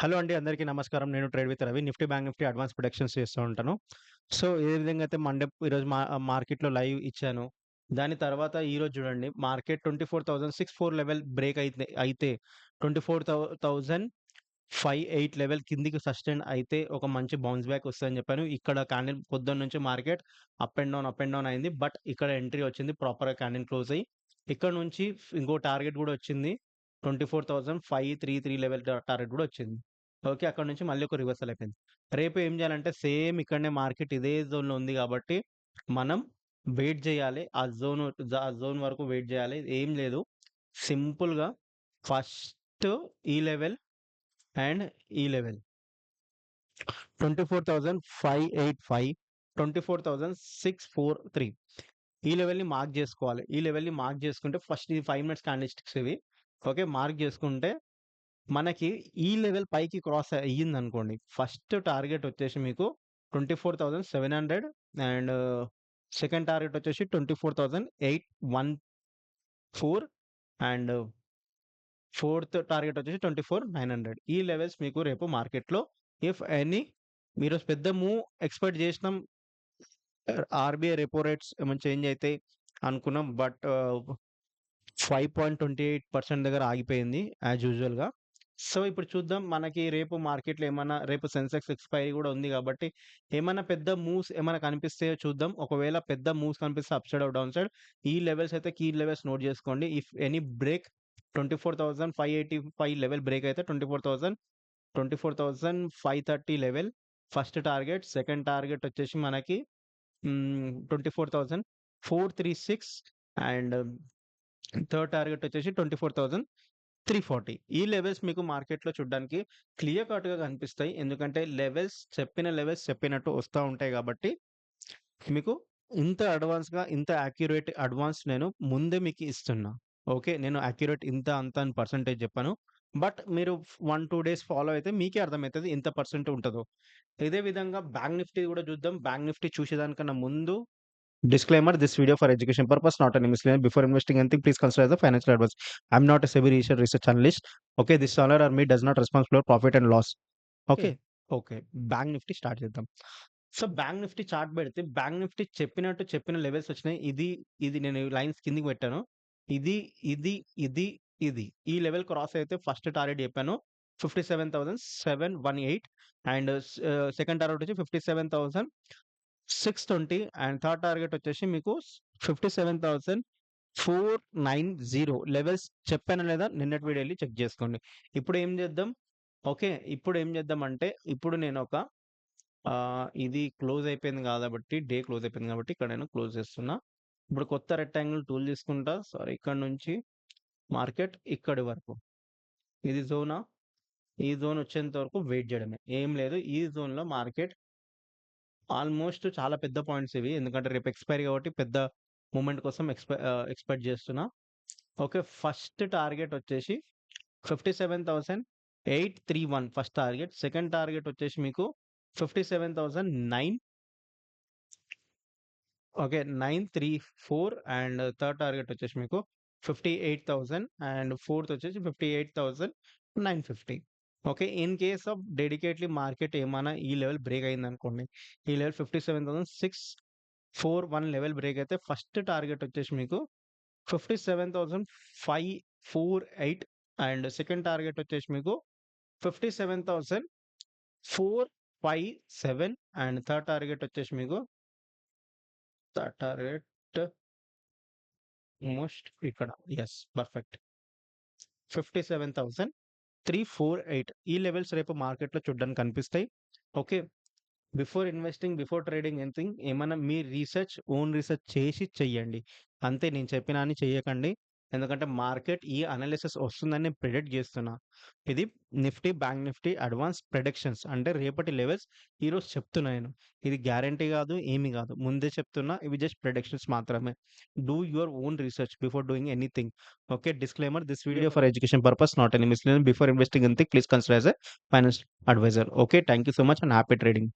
Hello అండి. అందరికీ నమస్కారం. నేను trade with Ravi. Nifty, bank Nifty advance predictions చేస్తూ ఉంటాను. సో, ఏ విధంగా అయితే ఈరోజు మార్కెట్‌లో లైవ్ ఇచ్చానో, దాని తర్వాత ఈరోజు చూడండి మార్కెట్ 24,604 లెవెల్ బ్రేక్ అయితే 24,058 లెవెల్ కిందికి సస్టైన్ అయితే ఒక మంచి బౌన్స్ బ్యాక్ వస్తదని చెప్పాను. ఇక్కడ క్యాండిల్ పొద్దున్న నుంచి మార్కెట్ అప్ అండ్ డౌన్ అయింది. బట్ ఇక్కడ ఎంట్రీ వచ్చింది ప్రాపర్‌గా క్యాండిల్ క్లోజ్ అయ్యి. ఇక్కడ నుంచి ఇంకో టార్గెట్ గూడా వచ్చింది. 24,533 లెవెల్ టార్గెట్ గూడా వచ్చింది. ఓకే. అక్కడి నుంచి మళ్ళీ ఒక రివర్సల్ అయిపోయింది. రేపు ఏం చేయాలంటే సేమ్ ఇక్కడనే మార్కెట్ ఇదే జోన్‌లో ఉంది కాబట్టి మనం వెయిట్ చేయాలి. ఆ జోన్ వరకు వెయిట్ చేయాలి. ఏం లేదు. సింపుల్‌గా ఫస్ట్ ఈ లెవెల్ అండ్ ఈ లెవెల్ 24,585, 24,643 ఈ లెవెల్‌ని మార్క్ జేసుకోవాలి. ఈ లెవెల్‌ని మార్క్ జేసుకుంటే ఫస్ట్ ఇది 5 మినిట్స్ క్యాండిల్‌స్టిక్స్ ఇవి. ఓకే. మార్క్ జేసుకుంటే మనకి ఈ లెవెల్ పైకి క్రాస్ అయ్యిందనుకోండి. ఫస్ట్ టార్గెట్ వచ్చేసి మీకు 24,700 అండ్ సెకండ్ టార్గెట్ వచ్చేసి 24,814 అండ్ ఫోర్త్ టార్గెట్ వచ్చేసి 24,900. ఈ లెవెల్స్ మీకు రేపు మార్కెట్‌లో ఇఫ్ ఎనీ ఈరోజు పెద్ద మూవ్ ఎక్స్‌పెక్ట్ జేసినాం. ఆర్‌బీఐ రెపో రేట్స్ ఏమైనా చేంజ్ అయితాయి అనుకున్నాం. బట్ 5.28% దగ్గర ఆగిపోయింది యాజ్ యూజువల్‌గా. సో, ఇప్పుడు చూద్దాం మనకి రేపు మార్కెట్‌లో రేపు సెన్సెక్స్ ఎక్స్‌పైరీ గూడా ఉంది గాబట్టి, ఏమన్నా పెద్ద మూవ్స్ ఏమన్నా కనిపిస్తాయో చూద్దాం. ఒకవేళ పెద్ద మూవ్స్ కనిపిస్తే up side or down side ఈ లెవెల్స్ అయితే కీ లెవెల్స్ నోట్ జేసుకోండి. If any break 24,585 level break అయితే 24,530 level first target. Second target వచ్చేసి మనకి 24,436 అండ్ థర్డ్ టార్గెట్ వచ్చేసి 24,340. ఈ లెవెల్స్ మీకు మార్కెట్‌లో చూడ్డానికి క్లియర్ కట్‌గా కనిపిస్తాయి. ఎందుకంటే చెప్పిన లెవెల్స్ చెప్పినట్టు వస్తా ఉంటాయి గాబట్టి, మీకు ఇంత యాక్యురేట్ అడ్వాన్స్ నేను ముందే మీకు ఇస్తున్నా. ఓకే. నేను యాక్యురేట్ ఇంత, అంత అని పర్సెంటేజ్ చెప్పను. బట్ మీరు 1, 2 డేస్ ఫాలో అయితే మీకే అర్థమైతది ఎంత పర్సెంట్ ఉంటదో. ఇదే విధంగా బ్యాంక్ నిఫ్టీ గూడా చూద్దాం. బ్యాంక్ నిఫ్టీ చూసేదానికన్నా ముందు Disclaimer: This video for education purpose, not any misleading. Before investing anything, please consider as a financial advice. I'm not a SEBI research analyst. Okay, this channel or me does not responsible for profit and loss. Okay. Okay. Bank Nifty start చేద్దాం. So, bank Nifty chart పెడితే bank Nifty చెప్పిన levels వచ్చినాయి. ఇది నేను lines కిందకి పెట్టాను. ఇది, ఇది, ఇది, ఇది. ఈ లెవెల్ క్రాస్ అయితే ఫస్ట్ టార్గెట్ చెప్పాను. 57,718 అండ్ సెకండ్ టార్గెట్ వచ్చి 57,620 అండ్ థర్డ్ టార్గెట్ వచ్చేసి మీకు 57,490 లెవెల్స్ చెప్పానా లేదా నిన్నటి వీడియో ఎళ్లి చెక్ చేసుకోండి. ఇప్పుడు ఏం చేద్దాం? ఓకే. ఇప్పుడు ఏం చేద్దామంటే ఇప్పుడు నేనొక ఇది క్లోజ్ అయిపోయింది కాబట్టి క్లోజ్ అయిపోయింది కాబట్టి ఇక్కడ నేను క్లోజ్ చేస్తున్నా. ఇప్పుడు కొత్త రెక్టాంగిల్ టూల్ తీసుకుంటా. సారీ, ఇక్కడ నుంచి మార్కెట్ ఇక్కడి వరకు. ఇది జోనా? ఈ జోన్ వచ్చేంత వరకు వెయిట్ చేయడమే. ఏం లేదు. ఈ జోన్‌లో మార్కెట్ ఆల్మోస్ట్ చాలా పెద్ద పాయింట్స్ ఇవి. ఎందుకంటే రేపు ఎక్స్‌పైరీ కాబట్టి పెద్ద మూవ్‌మెంట్ కోసం ఎక్స్‌పెక్ట్ చేస్తున్నా. ఓకే. ఫస్ట్ టార్గెట్ వచ్చేసి 57,831 ఫస్ట్ టార్గెట్. సెకండ్ టార్గెట్ వచ్చేసి మీకు 57,009 ఓకే. 934 అండ్ థర్డ్ టార్గెట్ వచ్చేసి మీకు 58,000 అండ్ ఫోర్త్ వచ్చేసి 58,950. Okay. In case of dedicatedly market ఏమన్నా ఈ లెవెల్ బ్రేక్ అయిందనుకోండి. ఈ లెవెల్ 57,641 లెవెల్ బ్రేక్ అయితే ఫస్ట్ టార్గెట్ వచ్చేసి మీకు 57,548 అండ్ సెకండ్ టార్గెట్ వచ్చేసి మీకు 57,457 అండ్ థర్డ్ టార్గెట్ వచ్చేసి మీకు టార్గెట్ ఆల్మోస్ట్ ఇక్కడ. యెస్. పర్ఫెక్ట్. 57,348 ఈ లెవెల్స్ రేపు మార్కెట్‌లో చూడ్డానికి కనిపిస్తాయి. ఓకే. బిఫోర్ ట్రేడింగ్ ఎనీథింగ్ ఏమన్నా మీ ఓన్ రిసర్చ్ చేసి చెయ్యండి. అంతే, నేను చెప్పినా అని చెయ్యకండి. ఎందుకంటే మార్కెట్ ఈ అనాలిసిస్ వస్తుందని నేను ప్రిడిక్ట్ చేస్తున్నా. ఇది Nifty, bank Nifty advance predictions అంటే రేపటి లెవెల్స్ ఈరోజు చెప్తున్నా నేను. ఇది గ్యారంటీ కాదు, ఏమి కాదు. ముందే చెప్తున్నా. ఇవి జస్ట్ ప్రిడిక్షన్స్ మాత్రమే. Do your own research before doing anything. Okay. Disclaimer: this video for education purpose, not any misleading. Before investing anything, please consider as a financial advisor. Okay, thank you so much and happy trading.